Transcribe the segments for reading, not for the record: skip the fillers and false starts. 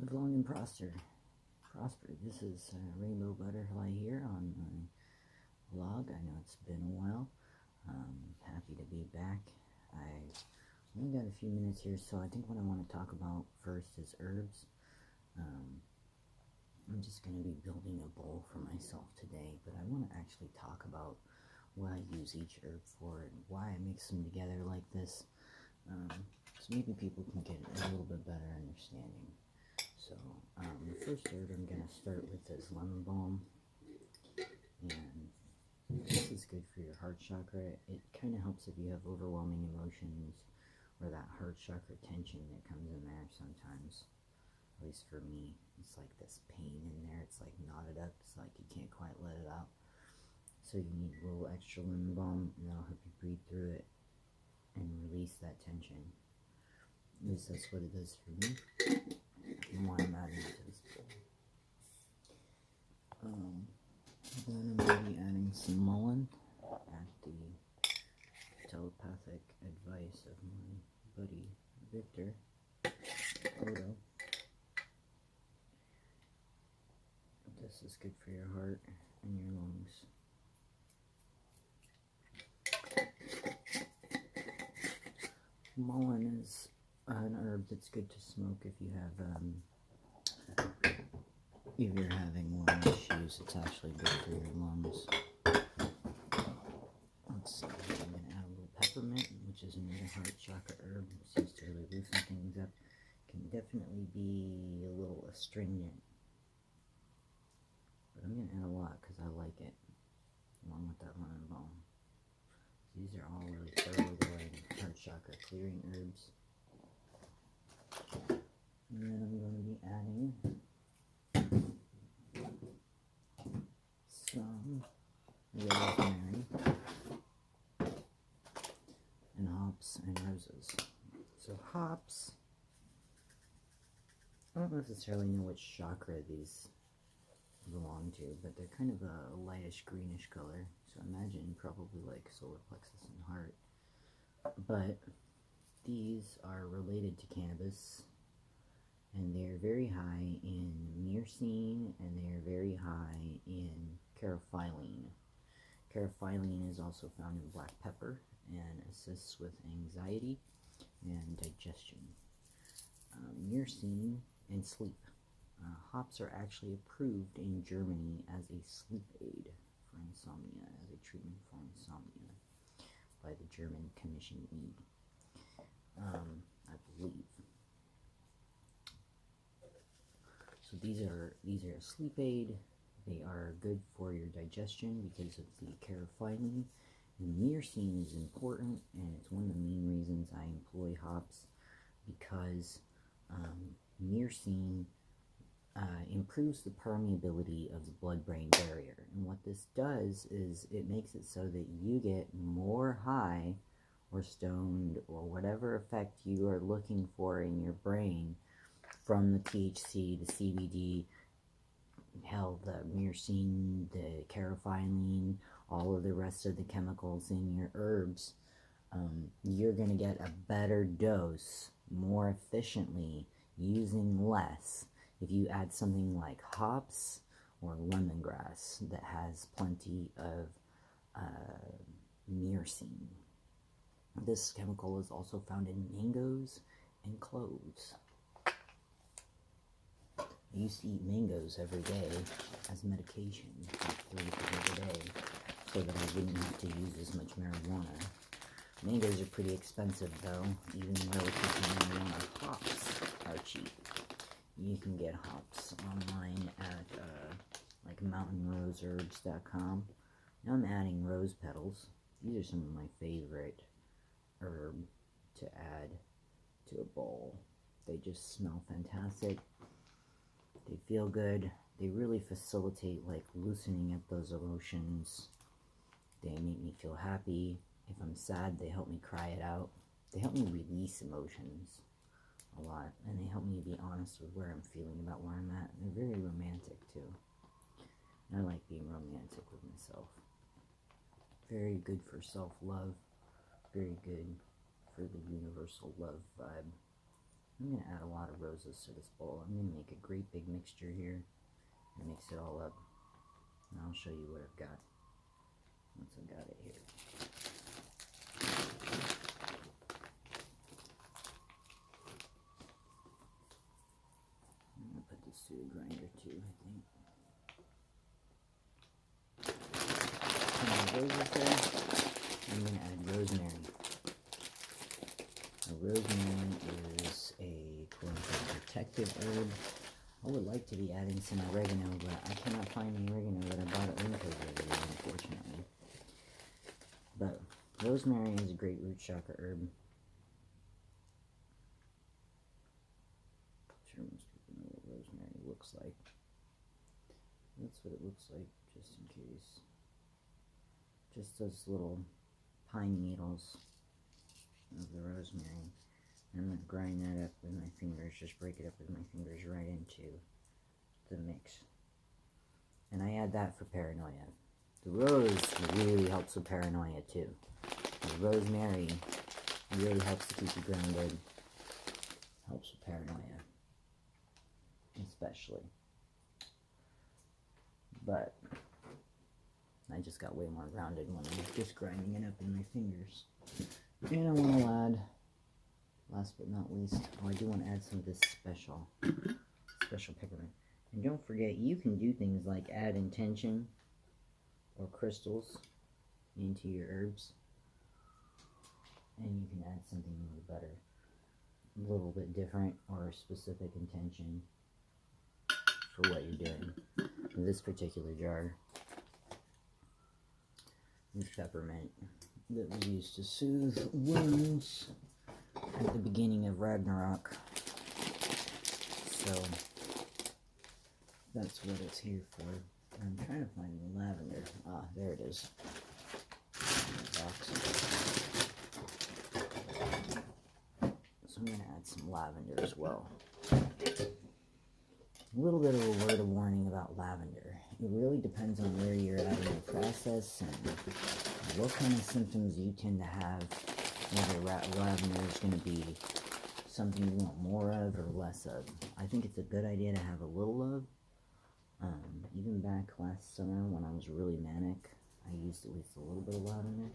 Live long and prosper. This is Rainbow Butterfly here on my vlog. I know it's been a while. Happy to be back. I only got a few minutes here, so I think what I want to talk about first is herbs. I'm just going to be building a bowl for myself today, but I want to actually talk about what I use each herb for and why I mix them together like this, so maybe people can get a little bit better understanding. So, the first herb I'm going to start with is lemon balm, and this is good for your heart chakra. It kind of helps if you have overwhelming emotions or that heart chakra tension that comes in there sometimes. At least for me, it's like this pain in there. It's like knotted up. It's like you can't quite let it out. So you need a little extra lemon balm, and that'll help you breathe through it and release that tension. At least that's what it does for me. And why I'm adding it to this bowl. Then I'm going to be adding some mullein at the telepathic advice of my buddy Victor Odo. This is good for your heart and your lungs. Mullein is an herb that's good to smoke if you have if you're having lung issues. It's actually good for your lungs. Let's see, I'm going to add a little peppermint, which is another heart chakra herb. It seems to really loosen things up. Can definitely be a little astringent, but I'm going to add a lot because I like it, along with that lemon balm. These are all really thoroughly going heart chakra clearing herbs. And then I'm going to be adding some rosemary and hops and roses. So hops, I don't necessarily know which chakra these belong to, but they're kind of a lightish greenish color, so imagine probably like solar plexus and heart. But these are related to cannabis, and they're very high in myrcene, and they're very high in caryophyllene. Caryophyllene is also found in black pepper and assists with anxiety and digestion. Myrcene and sleep. Hops are actually approved in Germany as a sleep aid for insomnia, as a treatment for insomnia by the German Commission E, I believe. So these are a sleep aid. They are good for your digestion because of the caryophyllene. And myrcene is important, and it's one of the main reasons I employ hops, because myrcene improves the permeability of the blood-brain barrier. And what this does is it makes it so that you get more high or stoned or whatever effect you are looking for in your brain from the THC, the CBD, hell, the myrcene, the caryophyllene, all of the rest of the chemicals in your herbs. You're going to get a better dose more efficiently using less if you add something like hops or lemongrass that has plenty of myrcene. This chemical is also found in mangoes and cloves. I used to eat mangoes every day as medication, like 3 times a day, so that I didn't have to use as much marijuana. Mangoes are pretty expensive though, even relative to marijuana. Hops are cheap. You can get hops online at like mountainroseherbs.com. Now I'm adding rose petals. These are some of my favorite herb to add to a bowl. They just smell fantastic. They feel good. They really facilitate like loosening up those emotions. They make me feel happy. If I'm sad, they help me cry it out. They help me release emotions a lot, and they help me be honest with where I'm feeling about where I'm at. And they're very romantic too. And I like being romantic with myself. Very good for self-love. Very good for the universal love vibe. I'm going to add a lot of roses to this bowl. I'm going to make a great big mixture here and mix it all up. And I'll show you what I've got once I've got it here. I'm going to put this through a grinder too, I think. Some roses there. I'm going to add rosemary. Now, rosemary is a quote-unquote protective herb. I would like to be adding some oregano, but I cannot find the oregano that I bought at Winco's earlier, unfortunately. But rosemary is a great root chakra herb. I'm sure most people know what rosemary looks like. That's what it looks like, just in case. Just those little pine needles of the rosemary. I'm going to grind that up with my fingers, just break it up with my fingers right into the mix. And I add that for paranoia. The rose really helps with paranoia too. The rosemary really helps to keep you grounded. Helps with paranoia. Especially. But I just got way more grounded when I was just grinding it up in my fingers. And I want to add, last but not least, I do want to add some of this special peppermint. And don't forget, you can do things like add intention or crystals into your herbs. And you can add something a little better, a little bit different, or a specific intention for what you're doing. In this particular jar, this peppermint that was used to soothe wounds at the beginning of Ragnarok. So that's what it's here for. I'm trying to find the lavender. Ah, there it is. Box. So I'm going to add some lavender as well. A little bit of a word of warning about lavender. It really depends on where you're at in the process and what kind of symptoms you tend to have. Whether lavender is going to be something you want more of or less of. I think it's a good idea to have a little of. Even back last summer when I was really manic, I used at least a little bit of lavender.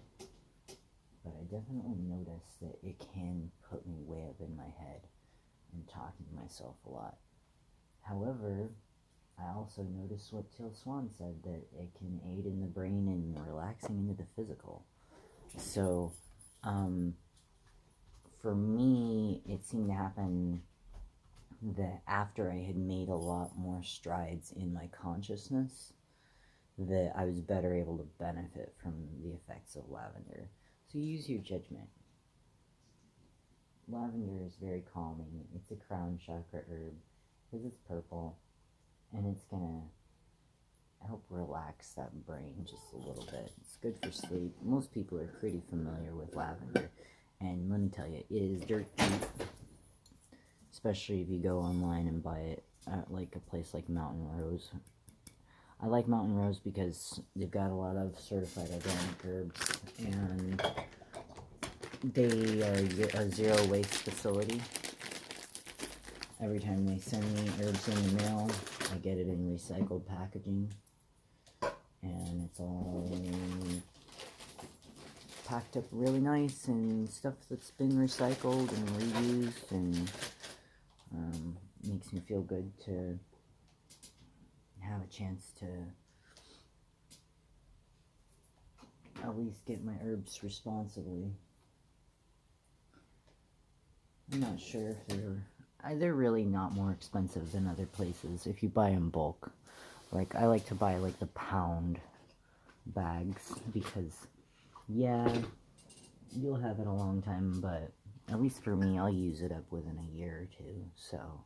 But I definitely noticed that it can put me way up in my head and talking to myself a lot. However, I also noticed what Teal Swan said, that it can aid in the brain and relaxing into the physical. So, for me, it seemed to happen that after I had made a lot more strides in my consciousness, that I was better able to benefit from the effects of lavender. So use your judgment. Lavender is very calming. It's a crown chakra herb because it's purple, and it's gonna help relax that brain just a little bit. It's good for sleep. Most people are pretty familiar with lavender, and let me tell you, it is dirt cheap, especially if you go online and buy it at like a place like Mountain Rose. I like Mountain Rose because they've got a lot of certified organic herbs, and they are a zero waste facility. Every time they send me herbs in the mail, I get it in recycled packaging, and it's all packed up really nice and stuff that's been recycled and reused, and makes me feel good to have a chance to at least get my herbs responsibly. I'm not sure if they're really not more expensive than other places if you buy in bulk. Like, I like to buy like the pound bags because, yeah, you'll have it a long time, but at least for me, I'll use it up within a year or two, so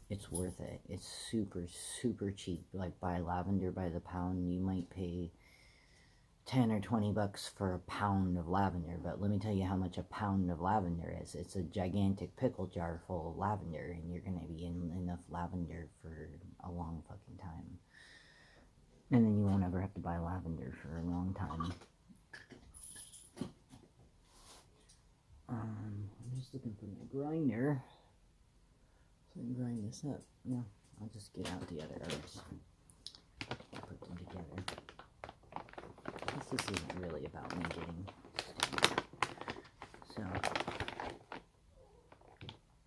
it's worth it. It's super, super cheap. Like, buy lavender by the pound, you might pay 10 or 20 bucks for a pound of lavender, but let me tell you how much a pound of lavender is. It's a gigantic pickle jar full of lavender, and you're going to be in enough lavender for a long fucking time. And then you won't ever have to buy lavender for a long time. I'm just looking for my grinder. and grind this up. No, I'll just get out the other herbs. Put them together. This isn't really about me getting started.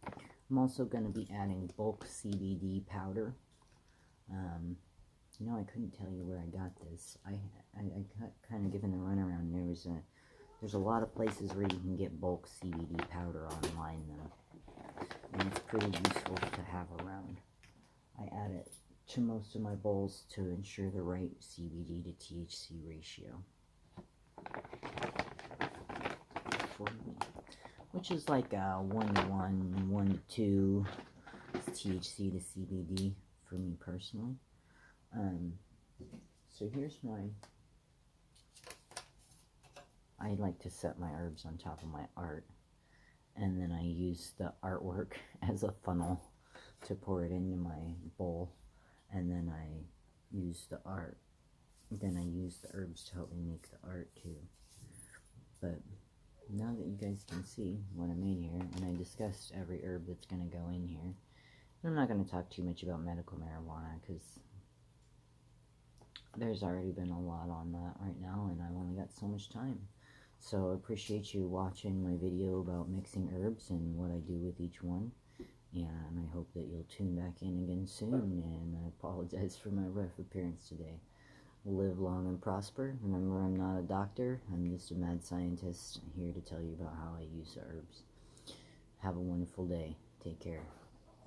So, I'm also going to be adding bulk CBD powder. You know, I couldn't tell you where I got this. I got kind of given the runaround. There's a lot of places where you can get bulk CBD powder online, though, and it's pretty useful to have around. I add it to most of my bowls to ensure the right CBD to THC ratio, which is like a 1:1, 1:2 THC to CBD for me personally. So here's I like to set my herbs on top of my art, and then I use the artwork as a funnel to pour it into my bowl, and then I use the art. Then I use the herbs to help me make the art too. But now that you guys can see what I made here, and I discussed every herb that's going to go in here, I'm not going to talk too much about medical marijuana because there's already been a lot on that right now, and I've only got so much time. So I appreciate you watching my video about mixing herbs and what I do with each one. And I hope that you'll tune back in again soon, and I apologize for my rough appearance today. Live long and prosper. Remember, I'm not a doctor. I'm just a mad scientist here to tell you about how I use the herbs. Have a wonderful day. Take care.